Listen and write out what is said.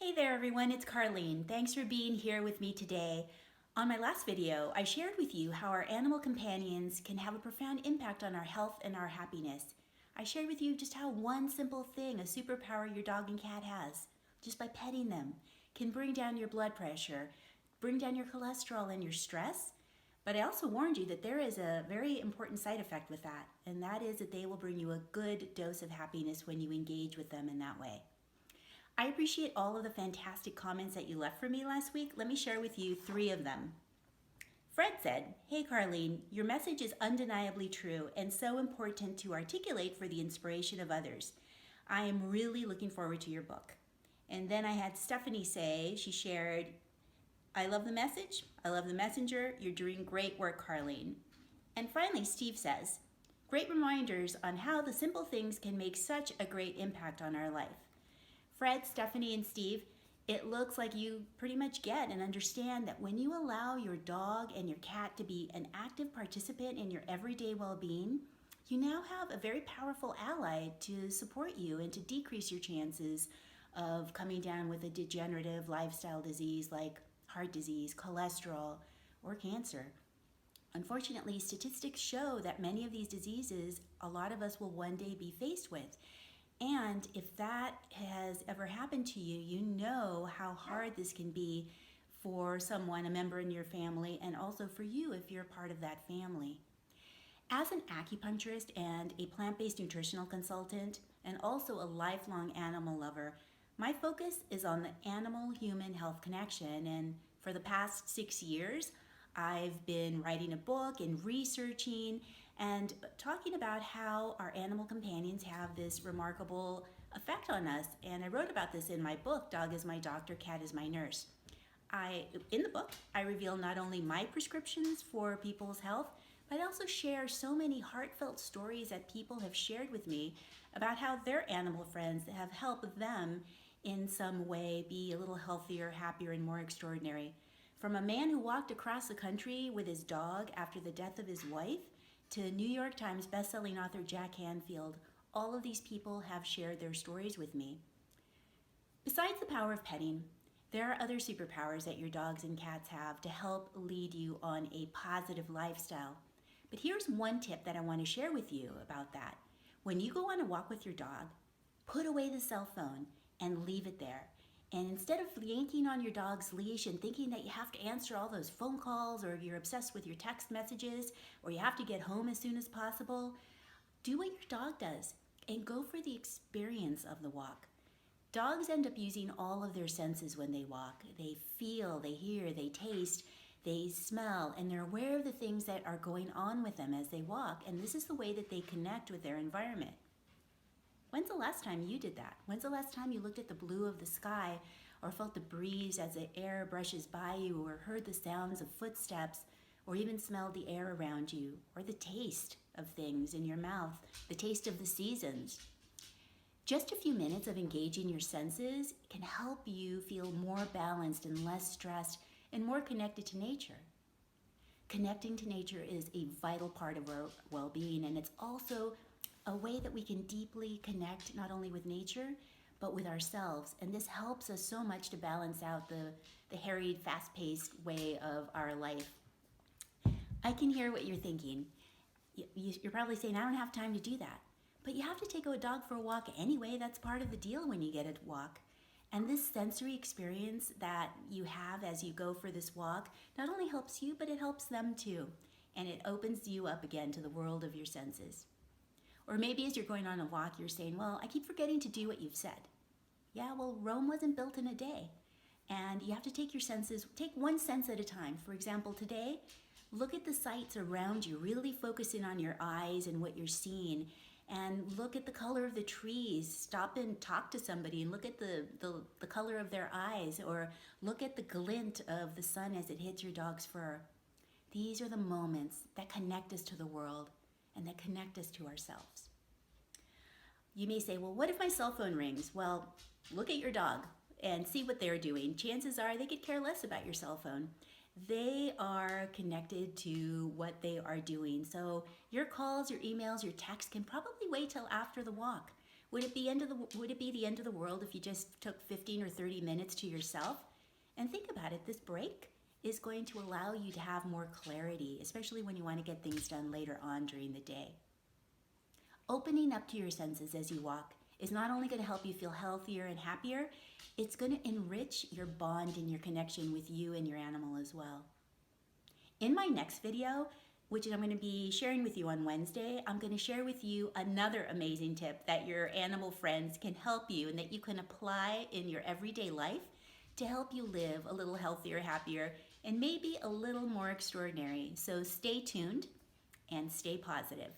Hey there everyone, it's Carlyn. Thanks for being here with me today. On my last video, I shared with you how our animal companions can have a profound impact on our health and our happiness. I shared with you just how one simple thing, a superpower your dog and cat has, just by petting them, can bring down your blood pressure, bring down your cholesterol and your stress. But I also warned you that there is a very important side effect with that, and that is that they will bring you a good dose of happiness when you engage with them in that way. I appreciate all of the fantastic comments that you left for me last week. Let me share with you 3 of them. Fred said, "Hey Carlene, your message is undeniably true and so important to articulate for the inspiration of others. I am really looking forward to your book." And then I had Stephanie say, she shared, "I love the message, I love the messenger, you're doing great work, Carlene." And finally, Steve says, "Great reminders on how the simple things can make such a great impact on our life." Fred, Stephanie, and Steve, it looks like you pretty much get and understand that when you allow your dog and your cat to be an active participant in your everyday well-being, you now have a very powerful ally to support you and to decrease your chances of coming down with a degenerative lifestyle disease like heart disease, cholesterol, or cancer. Unfortunately, statistics show that many of these diseases a lot of us will one day be faced with. And if that has ever happened to you, you know how hard this can be for someone, a member in your family, and also for you if you're part of that family. As an acupuncturist and a plant-based nutritional consultant, and also a lifelong animal lover, my focus is on the animal-human health connection. And for the past 6 years, I've been writing a book and researching and talking about how our animal companions have this remarkable effect on us. And I wrote about this in my book, Dog is My Doctor, Cat is My Nurse. In the book, I reveal not only my prescriptions for people's health, but I also share so many heartfelt stories that people have shared with me about how their animal friends have helped them in some way be a little healthier, happier, and more extraordinary. From a man who walked across the country with his dog after the death of his wife, to New York Times bestselling author Jack Canfield, all of these people have shared their stories with me. Besides the power of petting, there are other superpowers that your dogs and cats have to help lead you on a positive lifestyle. But here's one tip that I want to share with you about that. When you go on a walk with your dog, put away the cell phone and leave it there. And instead of yanking on your dog's leash and thinking that you have to answer all those phone calls, or you're obsessed with your text messages, or you have to get home as soon as possible, do what your dog does and go for the experience of the walk. Dogs end up using all of their senses when they walk. They feel, they hear, they taste, they smell, and they're aware of the things that are going on with them as they walk. And this is the way that they connect with their environment. When's the last time you did that? When's the last time you looked at the blue of the sky, or felt the breeze as the air brushes by you, or heard the sounds of footsteps, or even smelled the air around you, or the taste of things in your mouth, the taste of the seasons? Just a few minutes of engaging your senses can help you feel more balanced and less stressed and more connected to nature. Connecting to nature is a vital part of our well-being, and it's also a way that we can deeply connect not only with nature, but with ourselves. And this helps us so much to balance out the harried, fast-paced way of our life. I can hear what you're thinking. You're probably saying, "I don't have time to do that." But you have to take a dog for a walk anyway. That's part of the deal when you get a walk. And this sensory experience that you have as you go for this walk not only helps you, but it helps them too. And it opens you up again to the world of your senses. Or maybe as you're going on a walk, you're saying, "Well, I keep forgetting to do what you've said." Yeah, well, Rome wasn't built in a day. And you have to take your senses, take one sense at a time. For example, today, look at the sights around you. Really focus in on your eyes and what you're seeing. And look at the color of the trees. Stop and talk to somebody and look at the color of their eyes. Or look at the glint of the sun as it hits your dog's fur. These are the moments that connect us to the world and that connect us to ourselves. You may say, "Well, what if my cell phone rings?" Well, look at your dog and see what they're doing. Chances are they could care less about your cell phone. They are connected to what they are doing. So your calls, your emails, your texts can probably wait till after the walk, Would it be the end of the world if you just took 15 or 30 minutes to yourself? And think about it, this break is going to allow you to have more clarity, especially when you want to get things done later on during the day. Opening up to your senses as you walk is not only going to help you feel healthier and happier, it's going to enrich your bond and your connection with you and your animal as well. In my next video, which I'm going to be sharing with you on Wednesday, I'm going to share with you another amazing tip that your animal friends can help you and that you can apply in your everyday life to help you live a little healthier, happier, and maybe a little more extraordinary. So stay tuned and stay positive.